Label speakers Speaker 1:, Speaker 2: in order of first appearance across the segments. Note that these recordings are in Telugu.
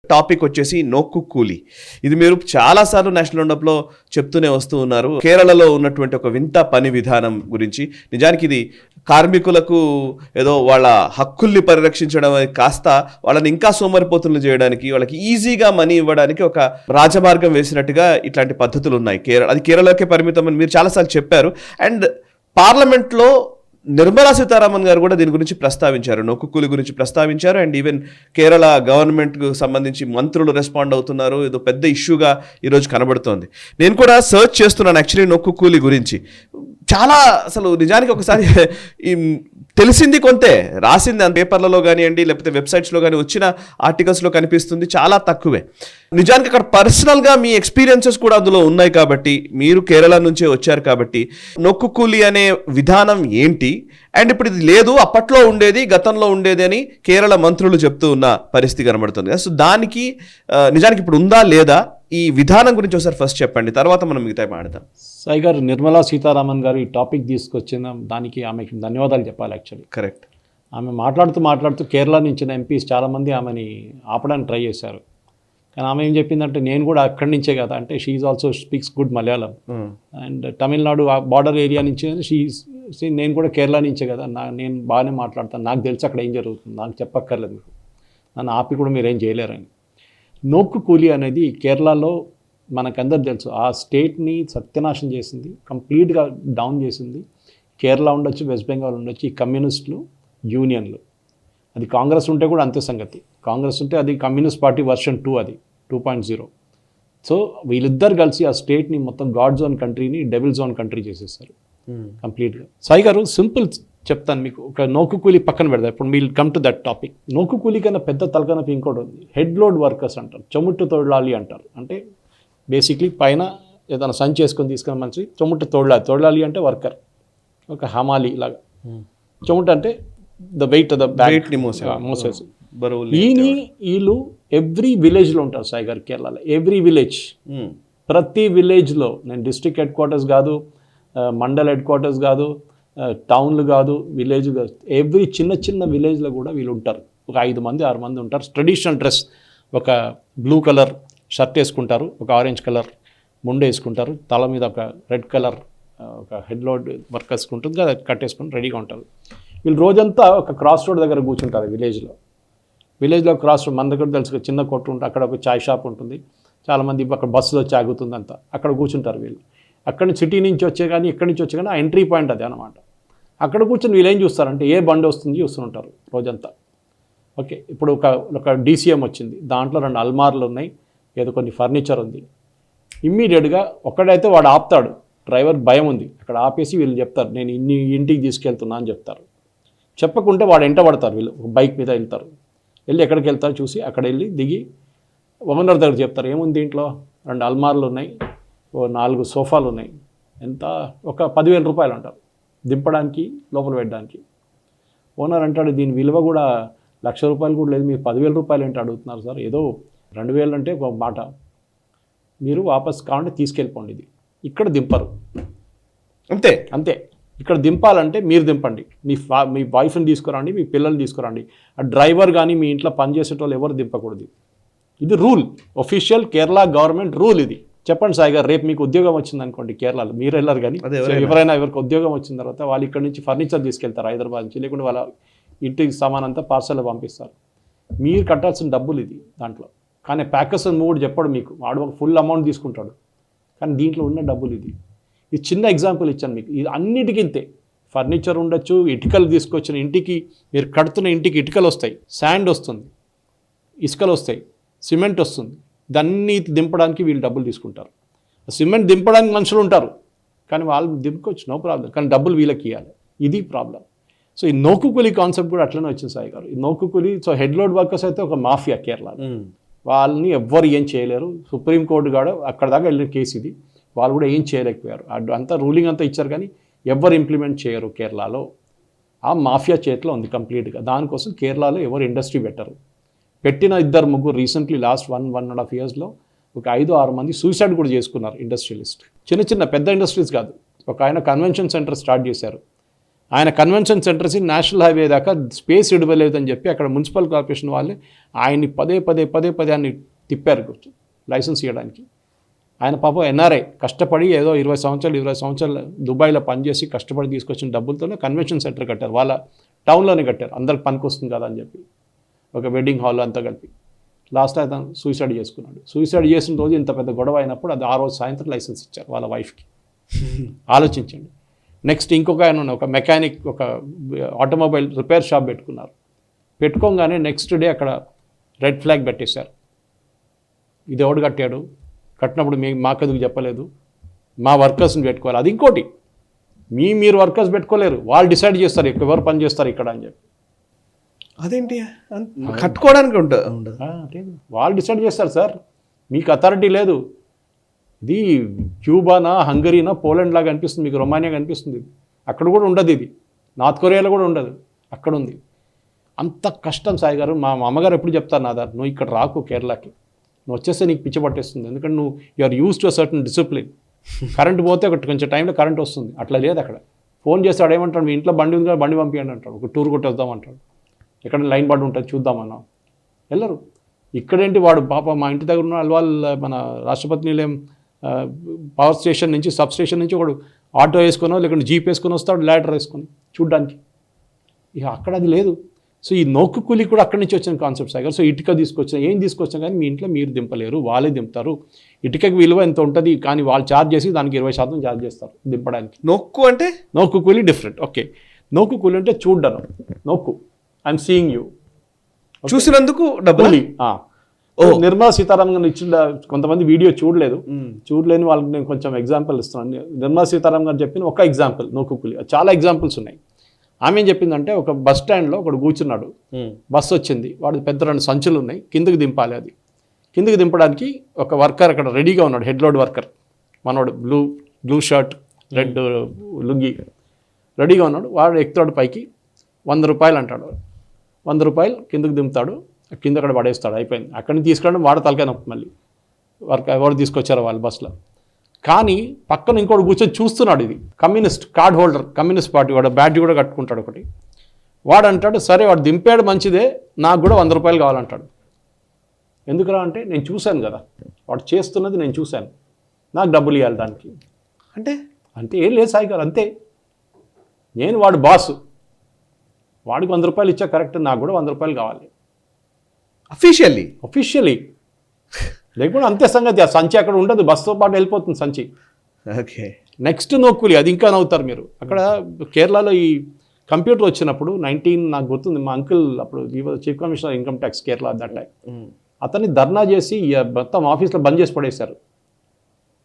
Speaker 1: టాపిక్ వచ్చేసి నోక్కు కూలీ. ఇది మీరు చాలాసార్లు నేషనల్ రౌండప్లో చెప్తూనే వస్తూ ఉన్నారు. కేరళలో ఉన్నటువంటి ఒక వింత పని విధానం గురించి. నిజానికి ఇది కార్మికులకు ఏదో వాళ్ళ హక్కుల్ని పరిరక్షించడం కాస్త వాళ్ళని ఇంకా సోమరిపోతులు చేయడానికి, వాళ్ళకి ఈజీగా మనీ ఇవ్వడానికి ఒక రాజమార్గం వేసినట్టుగా ఇట్లాంటి పద్ధతులు ఉన్నాయి. అది కేరళకే పరిమితం అని మీరు చాలాసార్లు చెప్పారు. అండ్ పార్లమెంట్లో నిర్మలా సీతారామన్ గారు కూడా దీని గురించి ప్రస్తావించారు, నొక్కు కూలి గురించి ప్రస్తావించారు. అండ్ ఈవెన్ కేరళ గవర్నమెంట్కు సంబంధించి మంత్రులు రెస్పాండ్ అవుతున్నారు. ఏదో పెద్ద ఇష్యూగా ఈరోజు కనబడుతోంది. నేను కూడా సర్చ్ చేస్తున్నాను యాక్చువల్లీ నొక్కు కూలి గురించి. చాలా అసలు నిజానికి ఒకసారి తెలిసింది కొంతే, రాసింది పేపర్లలో కానివ్వండి లేకపోతే వెబ్సైట్స్లో కానీ వచ్చిన ఆర్టికల్స్లో కనిపిస్తుంది చాలా తక్కువే. నిజానికి అక్కడ పర్సనల్గా మీ ఎక్స్పీరియన్సెస్ కూడా అందులో ఉన్నాయి కాబట్టి, మీరు కేరళ నుంచే వచ్చారు కాబట్టి నొక్కు కూలి అనే విధానం ఏంటి, అండ్ ఇప్పుడు ఇది లేదు అప్పట్లో ఉండేది గతంలో ఉండేది అని కేరళ మంత్రులు చెప్తూ ఉన్న పరిస్థితి కనబడుతుంది. సో దానికి నిజానికి ఇప్పుడు ఉందా లేదా, ఈ విధానం గురించి ఒకసారి ఫస్ట్ చెప్పండి, తర్వాత మనం మిగతా మాట్లాడదాం.
Speaker 2: సాయి గారు, నిర్మలా సీతారామన్ గారు ఈ టాపిక్ తీసుకొచ్చిన దానికి ఆమెకి ధన్యవాదాలు చెప్పాలి. Actually correct. ఆమె మాట్లాడుతూ కేరళ నుంచి ఎంపీస్ చాలామంది ఆమెని ఆపడానికి ట్రై చేశారు. కానీ ఆమె ఏం చెప్పిందంటే, నేను కూడా అక్కడి నుంచే కదా, అంటే she also speaks good Malayalam and Tamil Nadu border area నుంచి నేను కూడా కేరళ నుంచే కదా, నేను బాగానే మాట్లాడతాను, నాకు తెలిసి అక్కడ ఏం జరుగుతుంది, నాకు చెప్పక్కర్లేదు, మీకు నన్ను ఆపి కూడా మీరు ఏం చేయలేరని. నోక్కు కూలీ అనేది కేరళలో మనకందరు తెలుసు, ఆ స్టేట్ని సత్యనాశం చేసింది, కంప్లీట్గా డౌన్ చేసింది. కేరళ ఉండొచ్చు, వెస్ట్ బెంగాల్ ఉండొచ్చు, ఈ కమ్యూనిస్టులు యూనియన్లు, అది కాంగ్రెస్ ఉంటే కూడా అంతే సంగతి. కాంగ్రెస్ ఉంటే అది కమ్యూనిస్ట్ పార్టీ వర్షన్ 2, అది 2.0. సో వీళ్ళిద్దరు కలిసి ఆ స్టేట్ని మొత్తం గాడ్ జోన్ కంట్రీని డెవిల్ జోన్ కంట్రీ చేసేసారు కంప్లీట్గా. సాయి గారు, సింపుల్ చెప్తాను మీకు. ఒక నోక్కు కూలీ పక్కన పెడతా, ఇప్పుడు we'll come to that topic. నోక్కు కూలీ కన్నా పెద్ద తలకనపు ఇంకోటి ఉంది, హెడ్ లోడ్ వర్కర్స్ అంటారు, చెముట్టు తోడలాలి అంటారు. అంటే బేసిక్లీ పైన ఏదైనా సంచి చేసుకొని తీసుకున్న మనిషి చెముట్టు తోడలాలి అంటే వర్కర్, ఒక హమాలి లాగా. చెముట్టు అంటే ద వెయిట్ ద బ్యాగ్ని మోసేసి. వీళ్ళు ఎవ్రీ విలేజ్లో ఉంటారు సాయి గారు కేరళలో. ఎవ్రీ విలేజ్, ప్రతి విలేజ్లో, నేను డిస్ట్రిక్ట్ హెడ్ క్వార్టర్స్ కాదు, మండల్ హెడ్ క్వార్టర్స్ కాదు, టౌన్లు కాదు, విలేజ్ కాదు, ఎవ్రీ చిన్న చిన్న విలేజ్లో కూడా వీళ్ళు ఉంటారు. ఒక 5 మంది 6 మంది ఉంటారు. ట్రెడిషనల్ డ్రెస్, ఒక బ్లూ కలర్ షర్ట్ వేసుకుంటారు, ఒక ఆరెంజ్ కలర్ ముండు వేసుకుంటారు, తల మీద ఒక రెడ్ కలర్ ఒక హెడ్ లోడ్ వర్కర్స్ ఉంటుంది కదా, కట్టేసుకుని రెడీగా ఉంటారు. వీళ్ళు రోజంతా ఒక క్రాస్ రోడ్ దగ్గర కూర్చుంటారు. విలేజ్లో క్రాస్ రోడ్, మన దగ్గర తెలుసు చిన్న కొట్టు ఉంటుంది, అక్కడ ఒక చాయ్ షాప్ ఉంటుంది, చాలామంది అక్కడ బస్సులో వచ్చి ఆగుతుంది అంతా, అక్కడ కూర్చుంటారు వీళ్ళు. అక్కడి నుంచి సిటీ నుంచి వచ్చే కానీ ఇక్కడి నుంచి వచ్చే కానీ ఆ ఎంట్రీ పాయింట్ అది అనమాట. అక్కడ కూర్చొని వీళ్ళు ఏం చూస్తారంటే, ఏ బండి వస్తుంది చూస్తుంటారు రోజంతా. ఓకే, ఇప్పుడు ఒక డీసీఎం వచ్చింది, దాంట్లో 2 అల్మార్లు ఉన్నాయి, ఏదో కొన్ని ఫర్నిచర్ ఉంది. ఇమ్మీడియట్గా ఒక్కడైతే వాడు ఆపుతాడు, డ్రైవర్ భయం ఉంది, అక్కడ ఆపేసి వీళ్ళు చెప్తారు, నేను ఇంటికి తీసుకెళ్తున్నా అని చెప్తారు. చెప్పకుంటే వాడు ఎంట పడతారు, వీళ్ళు బైక్ మీద వెళ్తారు. వెళ్ళి ఎక్కడికి వెళ్తారు చూసి అక్కడ వెళ్ళి దిగి ఓనర్ దగ్గర చెప్తారు, ఏముంది ఇంట్లో, 2 అల్మార్లు ఉన్నాయి, 4 సోఫాలు ఉన్నాయి, ఎంత, ఒక 10,000 రూపాయలు అంటారు దింపడానికి, లోపల పెట్టడానికి. ఓనర్ అంటాడు, దీని విలువ కూడా 1,00,000 రూపాయలు కూడా లేదు, మీరు 10,000 రూపాయలు ఏంటి అడుగుతున్నారు సార్, ఏదో 2,000 అంటే ఒక మాట, మీరు వాపస్ కావాలంటే తీసుకెళ్ళిపోండి, ఇది ఇక్కడ దింపరు, అంతే. ఇక్కడ దింపాలంటే మీరు దింపండి, మీ వైఫ్ని తీసుకురండి, మీ పిల్లల్ని తీసుకురండి, ఆ డ్రైవర్ కానీ మీ ఇంట్లో పనిచేసేటోళ్ళు ఎవరు దింపకూడదు. ఇది rule, official Kerala government rule ఇది. చెప్పండి సాయి గారు, రేపు మీకు ఉద్యోగం వచ్చింది అనుకోండి కేరళలో, మీరు వెళ్ళారు కానీ ఎవరికి ఉద్యోగం వచ్చిన తర్వాత వాళ్ళు ఇక్కడ నుంచి ఫర్నిచర్ తీసుకెళ్తారు హైదరాబాద్ నుంచి, లేకుంటే వాళ్ళ ఇంటికి సామాన్ అంతా పార్సల్లో పంపిస్తారు. మీరు కట్టాల్సిన డబ్బులు ఇది దాంట్లో. కానీ ప్యాకర్స్ అని మూడు చెప్పాడు మీకు, వాడు ఒక ఫుల్ అమౌంట్ తీసుకుంటాడు, కానీ దీంట్లో ఉన్న డబ్బులు ఇది. ఇది చిన్న ఎగ్జాంపుల్ ఇచ్చాను మీకు. ఇది అన్నిటికీ ఇంతే. ఫర్నిచర్ ఉండొచ్చు, ఇటుకలు తీసుకొచ్చిన ఇంటికి, మీరు కడుతున్న ఇంటికి ఇటుకలు వస్తాయి, శాండ్ వస్తుంది, ఇసుకలు వస్తాయి, సిమెంట్ వస్తుంది, దాన్ని దింపడానికి వీళ్ళు డబ్బులు తీసుకుంటారు. సిమెంట్ దింపడానికి మనుషులు ఉంటారు, కానీ వాళ్ళు దింపుకోవచ్చు, నో ప్రాబ్లం, కానీ డబ్బులు వీళ్ళకి ఇవ్వాలి, ఇది ప్రాబ్లం. సో ఈ నోక్కు కూలీ కాన్సెప్ట్ కూడా అట్లనే వచ్చింది సాయి గారు. ఈ నోక్కు కూలీ, సో హెడ్ లోడ్ వర్కర్స్ అయితే ఒక మాఫియా కేరళ, వాళ్ళని ఎవ్వరు ఏం చేయలేరు. సుప్రీంకోర్టు కూడా అక్కడ దాకా వెళ్ళిన కేసు ఇది, వాళ్ళు కూడా ఏం చేయలేకపోయారు. అంతా రూలింగ్ అంతా ఇచ్చారు కానీ ఎవరు ఇంప్లిమెంట్ చేయరు కేరళలో. ఆ మాఫియా చేతిలో ఉంది కంప్లీట్గా. దానికోసం కేరళలో ఎవరు ఇండస్ట్రీ పెట్టరు. పెట్టిన 2-3 రీసెంట్లీ లాస్ట్ 1.5 ఇయర్స్లో ఒక 5-6 మంది సూసైడ్ కూడా చేసుకున్నారు ఇండస్ట్రియలిస్ట్. చిన్న పెద్ద ఇండస్ట్రీస్ కాదు. ఒక ఆయన కన్వెన్షన్ సెంటర్ స్టార్ట్ చేశారు, ఆయన కన్వెన్షన్ సెంటర్స్ నేషనల్ హైవే దాకా స్పేస్ ఇవ్వలేదని చెప్పి అక్కడ మున్సిపల్ కార్పొరేషన్ వాళ్ళే ఆయన్ని పదే అని తిప్పారు లైసెన్స్ ఇవ్వడానికి. ఆయన పాపం ఎన్ఆర్ఐ కష్టపడి ఏదో 20 సంవత్సరాలు దుబాయ్లో పనిచేసి కష్టపడి తీసుకొచ్చిన డబ్బులతోనే కన్వెన్షన్ సెంటర్ కట్టారు, వాళ్ళ టౌన్లోనే కట్టారు, అందరికి పనికి వస్తుంది కదా అని చెప్పి ఒక వెడ్డింగ్ హాల్ అంతా కలిపి. లాస్ట్ అతను సూసైడ్ చేసుకున్నాడు. సూసైడ్ చేసిన రోజు ఇంత పెద్ద గొడవ అయినప్పుడు అది ఆ రోజు సాయంత్రం లైసెన్స్ ఇచ్చారు వాళ్ళ వైఫ్కి. ఆలోచించండి. నెక్స్ట్ ఇంకొక ఆయన ఒక మెకానిక్ ఒక ఆటోమొబైల్ రిపేర్ షాప్ పెట్టుకోగానే నెక్స్ట్ డే అక్కడ రెడ్ ఫ్లాగ్ పెట్టేశారు. ఇది ఎవడు కట్టాడు, కట్టినప్పుడు మాకెందుకు చెప్పలేదు, మా వర్కర్స్ని పెట్టుకోవాలి. అది ఇంకోటి, మీరు వర్కర్స్ పెట్టుకోలేరు, వాళ్ళు డిసైడ్ చేస్తారు ఎవరు పని చేస్తారు ఇక్కడ అని చెప్పి.
Speaker 1: అదేంటి కట్టుకోవడానికి ఉండదు,
Speaker 2: వాళ్ళు డిసైడ్ చేస్తారు సార్, మీకు అథారిటీ లేదు. ఇది క్యూబానా హంగరీనా పోలాండ్ లాగా అనిపిస్తుంది, మీకు రొమానియా అనిపిస్తుంది. అక్కడ కూడా ఉండదు, ఇది నార్త్ కొరియాలో కూడా ఉండదు, అక్కడ ఉంది. అంత కష్టం సాయి గారు. మా అమ్మగారు ఎప్పుడు చెప్తారు నాదా, నువ్వు ఇక్కడ రాకు కేరళకి, నువ్వు వచ్చేస్తే నీకు పిచ్చి పట్టేస్తుంది. ఎందుకంటే నువ్వు you're use to a certain discipline. Current పోతే ఒకటి కొంచెం టైంలో కరెంట్ వస్తుంది, అట్లా లేదు అక్కడ. ఫోన్ చేస్తాడు, ఏమంటాడు, మీ ఇంట్లో బండి ఉంది కదా బండి పంపించండి అంటాడు, ఒక టూర్ కొట్టేద్దాం అంటాడు, ఎక్కడ లైన్ బండి ఉంటుంది చూద్దామన్నా వెళ్ళరు. ఇక్కడేంటి వాడు పాప మా ఇంటి దగ్గర ఉన్న అల్వాల్ మన రాష్ట్రపతి నిలయం పవర్ స్టేషన్ నుంచి సబ్ స్టేషన్ నుంచి ఒకడు ఆటో వేసుకునో లేకుంటే జీప్ వేసుకొని వస్తాడు, ల్యాడర్ వేసుకొని చూడ్డానికి. ఇక అక్కడ అది లేదు. సో ఈ నోకు కూలి కూడా అక్కడి నుంచి వచ్చిన కాన్సెప్ట్స్ దగ్గర. సో ఇటుక తీసుకొచ్చిన ఏం తీసుకొచ్చినా కానీ మీ ఇంట్లో మీరు దింపలేరు, వాళ్ళే దింపుతారు. ఇటుకకి విలువ ఎంత ఉంటుంది, కానీ వాళ్ళు ఛార్జ్ చేసి దానికి 20% ఛార్జ్ చేస్తారు దింపడానికి.
Speaker 1: నొక్కు అంటే
Speaker 2: నోకు కూలి డిఫరెంట్. ఓకే, నోకు కూలి అంటే చూడ్డం, నోకు ఐఎమ్ సీయింగ్ యూ,
Speaker 1: చూసినందుకు డబ్బులు.
Speaker 2: నిర్మలా సీతారామన్ గారు ఇచ్చిన కొంతమంది వీడియో చూడలేని వాళ్ళకి నేను కొంచెం ఎగ్జాంపుల్ ఇస్తున్నాను. నిర్మలా సీతారామన్ గారు చెప్పిన ఒక ఎగ్జాంపుల్ నోకు కూలి, చాలా ఎగ్జాంపుల్స్ ఉన్నాయి. ఆమె ఏం చెప్పిందంటే, ఒక బస్ స్టాండ్లో ఒకడు కూర్చున్నాడు, బస్సు వచ్చింది, వాడు పెద్ద 2 సంచులు ఉన్నాయి, కిందకి దింపాలి. అది కిందకి దింపడానికి ఒక వర్కర్ అక్కడ రెడీగా ఉన్నాడు, హెడ్ లోడ్ వర్కర్, మనోడు బ్లూ షర్ట్ రెడ్ లుంగి రెడీగా ఉన్నాడు. వాడు ఎక్కుతాడు పైకి, 100 రూపాయలు అంటాడు, 100 రూపాయలు కిందకి దింపుతాడు, కింద అక్కడ పడేస్తాడు, అయిపోయింది. అక్కడి నుంచి తీసుకురావడం వాడు తలకాయ నొప్పి. మళ్ళీ ఎవరు తీసుకొచ్చారో వాళ్ళు బస్సులో. కానీ పక్కన ఇంకోటి కూర్చొని చూస్తున్నాడు, ఇది communist card holder, communist party, వాడు బ్యాడ్జ్ కూడా కట్టుకుంటాడు ఒకటి. వాడు అంటాడు, సరే వాడు దింపాడు మంచిదే, నాకు కూడా 100 రూపాయలు కావాలంటాడు. ఎందుకురా అంటే, నేను చూశాను కదా వాడు చేస్తున్నది, నేను చూశాను, నాకు డబ్బులు ఇవ్వాలి దానికి. అంటే ఏం లేదు సాయి గారు, అంతే. నేను వాడు బాసు, వాడికి 100 రూపాయలు ఇచ్చా కరెక్ట్, నాకు కూడా 100 రూపాయలు కావాలి అఫీషియలీ. లేకుండా అంతే సంగతి. ఆ సంచి అక్కడ ఉండదు, బస్సుతో పాటు వెళ్ళిపోతుంది సంచి.
Speaker 1: ఓకే,
Speaker 2: నెక్స్ట్ నోక్కులి, అది ఇంకా నవ్వుతారు మీరు. అక్కడ కేరళలో ఈ కంప్యూటర్ వచ్చినప్పుడు నాకు గుర్తుంది, మా అంకుల్ అప్పుడు chief commissioner income tax Kerala that time, అతన్ని ధర్నా చేసి మొత్తం ఆఫీస్లో బంద్ చేసి పడేశారు,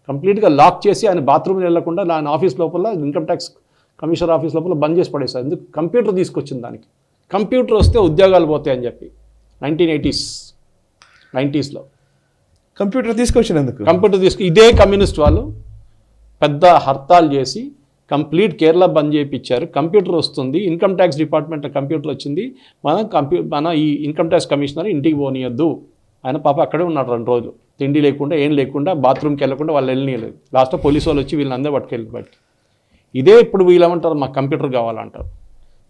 Speaker 2: కంప్లీట్గా లాక్ చేసి. ఆయన బాత్రూమ్ వెళ్ళకుండా ఆయన ఆఫీస్ లోపల, ఇన్కమ్ ట్యాక్స్ కమిషనర్ ఆఫీస్ లోపల బంద్ చేసి పడేశారు. ఎందుకు? కంప్యూటర్ తీసుకొచ్చింది దానికి. కంప్యూటర్ వస్తే ఉద్యోగాలు పోతాయని చెప్పి 1980s
Speaker 1: కంప్యూటర్ తీసుకొచ్చినందుకు.
Speaker 2: ఇదే కమ్యూనిస్ట్ వాళ్ళు పెద్ద హర్తాలు చేసి కంప్లీట్ కేరళ బంద్ చేయించారు. కంప్యూటర్ వస్తుంది, ఇన్కమ్ ట్యాక్స్ డిపార్ట్మెంట్లో కంప్యూటర్ వచ్చింది, మన ఈ ఇన్కమ్ ట్యాక్స్ కమిషనర్ ఇంటికి పోనీయద్దు. ఆయన పాప అక్కడే ఉన్నాడు 2 రోజులు, తిండి లేకుండా ఏం లేకుండా, బాత్రూమ్కి వెళ్ళకుండా వాళ్ళు వెళ్ళనీయలేదు. లాస్ట్లో పోలీసు వాళ్ళు వచ్చి వీళ్ళని అందరూ పట్టుకెళ్ళి బయటికి. ఇదే ఇప్పుడు వీళ్ళేమంటారు, మాకు కంప్యూటర్ కావాలంటారు.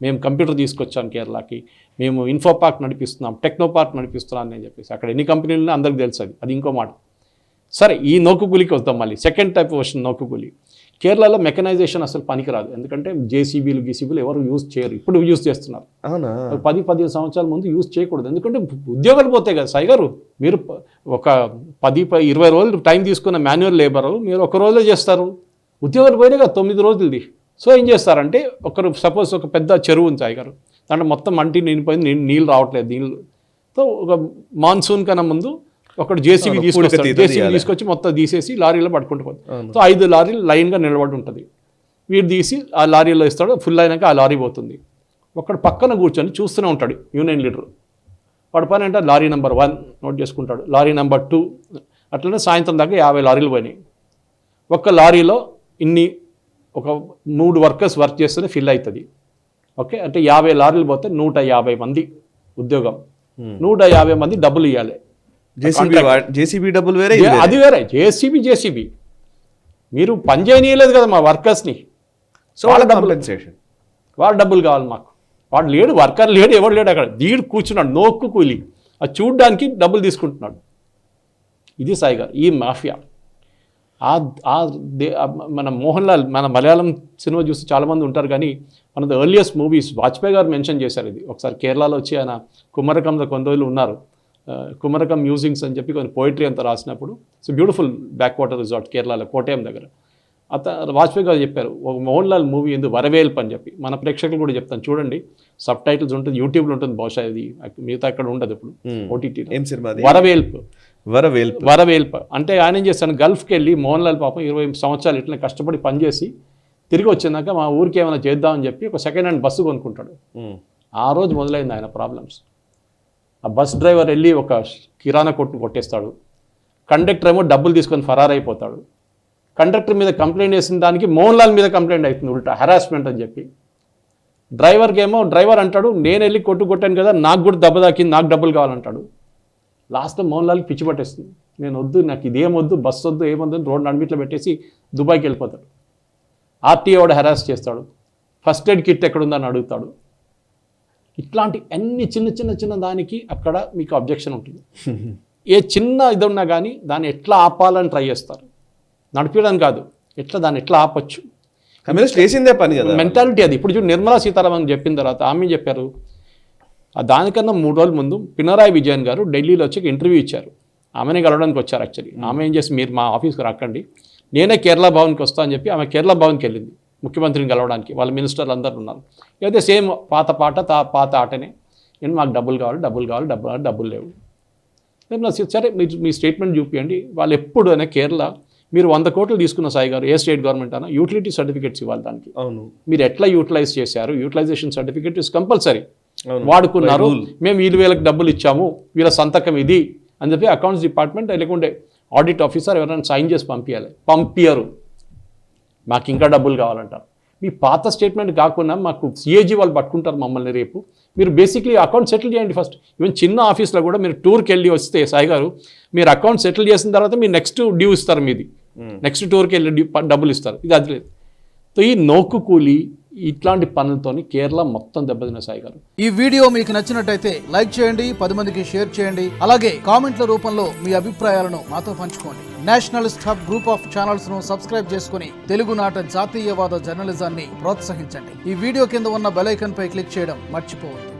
Speaker 2: మేము కంప్యూటర్ తీసుకొచ్చాం కేరళకి, మేము ఇన్ఫో పార్క్ నడిపిస్తున్నాం, టెక్నో పార్క్ నడిపిస్తున్నాం అని చెప్పేసి. అక్కడ ఎన్ని కంపెనీలు ఉన్నాయో అందరికీ తెలుసు, అది ఇంకో మాట. సరే, ఈ నౌకకూలికి వద్దాం మళ్ళీ. సెకండ్ టైప్ వర్షన్ నౌకకూలి. కేరళలో మెకనైజేషన్ అసలు పనికిరాదు, ఎందుకంటే జేసీబీలు గీసీబీలు ఎవరు యూజ్ చేయరు, ఇప్పుడు యూజ్ చేస్తున్నారు. 10-15 సంవత్సరాల ముందు యూజ్ చేయకూడదు, ఎందుకంటే ఉద్యోగాలు పోతాయి కదా సాయి గారు. మీరు ఒక 10-20 రోజులు టైం తీసుకున్న మాన్యువల్ లేబరు మీరు ఒక రోజులో చేస్తారు, ఉద్యోగాలు పోయినాయి కదా 9 రోజులది. సో ఏం చేస్తారంటే, సపోజ్ ఒక పెద్ద చెరువు ఉంది సాయి గారు, దాంట్లో మొత్తం మంటి నిండిపోయింది, నీళ్ళు రావట్లేదు. నీళ్ళతో ఒక మాన్సూన్ కన్నా ముందు ఒకటి జేసీబీ తీసుకొచ్చి మొత్తం తీసేసి లారీలో పట్టుకుంటూ పోతుంది. సో 5 లారీలు లైన్గా నిలబడి ఉంటుంది, వీడు తీసి ఆ లారీలో ఇస్తాడు, ఫుల్ అయినాక ఆ లారీ పోతుంది. ఒకడు పక్కన కూర్చొని చూస్తూనే ఉంటాడు యూనియన్ లీడర్. వాడి పని అంటే లారీ నెంబర్ 1 నోట్ చేసుకుంటాడు, లారీ నెంబర్ 2, అట్లనే సాయంత్రం దాకా 50 లారీలు పోయినాయి. ఒక్క లారీలో ఒక 3 వర్కర్స్ వర్క్ చేస్తేనే ఫిల్ అవుతుంది. ఓకే, అంటే 50 లారీలు పోతే 150 మంది ఉద్యోగం, 150 మంది డబ్బులు ఇవ్వాలి.
Speaker 1: జేసీబీ డబ్బులు వేరే,
Speaker 2: అది వేరే. జేసీబీ మీరు పని చేయనీయలేదు కదా మా వర్కర్స్ని.
Speaker 1: సో వాళ్ళ కాంపెన్సేషన్
Speaker 2: వాడు డబ్బులు కావాలి మాకు, వాడు లేడు, వర్కర్ లేడు, ఎవడు లేడు అక్కడ, దీడు కూర్చున్నాడు నోక్కు కూలి, అది చూడ్డానికి డబ్బులు తీసుకుంటున్నాడు. ఇది సాయి గారు, ఈ మాఫియా. మన మోహన్ లాల్, మన మలయాళం సినిమా చూసి చాలామంది ఉంటారు, కానీ మన ద ఎర్లియస్ట్ మూవీస్ వాజ్పేయి గారు మెన్షన్ చేశారు ఇది. ఒకసారి కేరళలో వచ్చి ఆయన కుమ్మరకంలో కొన్ని రోజులు ఉన్నారు, కుమ్మరకం మ్యూజింగ్స్ అని చెప్పి కొన్ని పోయిటరీ అంతా రాసినప్పుడు. So beautiful back water resort కేరళలో కోటయం దగ్గర. వాజ్పేయి గారు చెప్పారు ఒక మోహన్ లాల్ మూవీ ఎందుకు వరవేల్ప్ అని చెప్పి. మన ప్రేక్షకులు కూడా చెప్తాను చూడండి, సబ్ టైటిల్స్ ఉంటుంది, యూట్యూబ్లో ఉంటుంది, బహుశా ఇది మిగతా ఎక్కడ ఉండదు ఇప్పుడు ఓటీటీలో. వరవేల్ప్ అంటే ఆయన ఏం చేస్తాను, గల్ఫ్కి వెళ్ళి మోహన్ లాల్ పాపం 20 సంవత్సరాలు ఇట్లా కష్టపడి పనిచేసి తిరిగి వచ్చినాక మా ఊరికి ఏమైనా చేద్దామని చెప్పి ఒక సెకండ్ హ్యాండ్ బస్సు కొనుక్కుంటాడు. ఆ రోజు మొదలైంది ఆయన ప్రాబ్లమ్స్. ఆ బస్ డ్రైవర్ వెళ్ళి ఒక కిరాణా కొట్టును కొట్టేస్తాడు, కండక్టర్ ఏమో డబ్బులు తీసుకొని ఫరారైపోతాడు. కండక్టర్ మీద కంప్లైంట్ చేసిన దానికి మోహన్ లాల్ మీద కంప్లైంట్ అవుతుంది, ఉల్టా హెరాస్మెంట్ అని చెప్పి. డ్రైవర్ అంటాడు నేను వెళ్ళి కొట్టాను కదా, నాకు కూడా దెబ్బ తాకింది, నాకు డబ్బులు కావాలంటాడు. లాస్ట్లో మోహన్ లాల్కి పిచ్చి పట్టేస్తుంది, నేను వద్దు, నాకు ఇదేం వద్దు, బస్సు వద్దు, ఏమొద్దు, రోడ్ నడిమిట్లో పెట్టేసి దుబాయ్కి వెళ్ళిపోతాడు. ఆర్టీఓ వాడు హెరాస్ చేస్తాడు, ఫస్ట్ ఎయిడ్ కిట్ ఎక్కడుందని అడుగుతాడు. ఇట్లాంటి అన్ని చిన్న దానికి అక్కడ మీకు అబ్జెక్షన్ ఉంటుంది. ఏ చిన్న ఇది ఉన్నా కానీ దాన్ని ఎట్లా ఆపాలని ట్రై చేస్తారు, నడిపించడానికి కాదు, దాన్ని ఎట్లా ఆపచ్చు
Speaker 1: చేసిందే పని కదా
Speaker 2: మెంటాలిటీ అది. ఇప్పుడు చూడు నిర్మలా సీతారామన్ చెప్పిన తర్వాత ఆమె చెప్పారు, దానికన్నా 3 రోజుల ముందు పినరాయి విజయన్ గారు ఢిల్లీలో వచ్చి ఇంటర్వ్యూ ఇచ్చారు, ఆమెనే కలవడానికి వచ్చారు. యాక్చువల్లీ ఆమె ఏం చేసి మీరు మా ఆఫీస్కి రాకండి, నేనే కేరళ భవన్కి వస్తా అని చెప్పి ఆమె కేరళ భవన్కి వెళ్ళింది ముఖ్యమంత్రిని కలవడానికి. వాళ్ళ మినిస్టర్లు అందరూ ఉన్నారు. అయితే సేమ్ పాత ఆటనే, నేను మాకు డబ్బులు కావాలి, డబ్బులు లేవు. సరే మీ స్టేట్మెంట్ చూపించండి. వాళ్ళు ఎప్పుడు అయినా కేరళ మీరు 100 కోట్లు తీసుకున్న సాయి గారు, ఏ స్టేట్ గవర్నమెంట్ అయినా యూటిలిటీ సర్టిఫికేట్స్ ఇవ్వాలి దానికి.
Speaker 1: అవును,
Speaker 2: మీరు ఎట్లా యూటిలైజ్ చేశారు, యూటిలైజేషన్ సర్టిఫికేట్ ఇస్ కంపల్సరీ. వాడుకున్నారు, మేము వీళ్ళకి డబ్బులు ఇచ్చాము, వీళ్ళ సంతకం ఇది అని చెప్పి అకౌంట్స్ డిపార్ట్మెంట్ లేకుంటే ఆడిట్ ఆఫీసర్ ఎవరైనా సైన్ చేసి పంపించరు. మాకు ఇంకా డబ్బులు కావాలంటారు. మీ పాత స్టేట్మెంట్ కాకుండా మాకు సిఏజీ వాళ్ళు పట్టుకుంటారు మమ్మల్ని రేపు. మీరు బేసిక్లీ అకౌంట్ సెటిల్ చేయండి ఫస్ట్. ఈవెన్ చిన్న ఆఫీస్లో కూడా మీరు టూర్కి వెళ్ళి వస్తే సాయి గారు, మీరు అకౌంట్ సెటిల్ చేసిన తర్వాత మీరు నెక్స్ట్ డ్యూ ఇస్తారు, మీది నెక్స్ట్ టూర్కి వెళ్ళి డబ్బులు ఇస్తారు. ఇది అది లేదు. సో ఈ నోకు కూలి ఇట్లాంటి పనులతోని కేరళ మొత్తం దెబ్బతిన్న సాయి గారు.
Speaker 3: ఈ వీడియో మీకు నచ్చినట్టయితే లైక్ చేయండి, 10 మందికి షేర్ చేయండి, అలాగే కామెంట్ల రూపంలో మీ అభిప్రాయాలను మాతో పంచుకోండి. Nationalist hub group of channels ను సబ్స్క్రైబ్ చేసుకుని తెలుగునాట జాతీయవాద జర్నలిజాన్ని ప్రోత్సహించండి. ఈ వీడియో కింద ఉన్న బెల్ ఐకాన్ పై క్లిక్ చేయడం మర్చిపోవద్దు.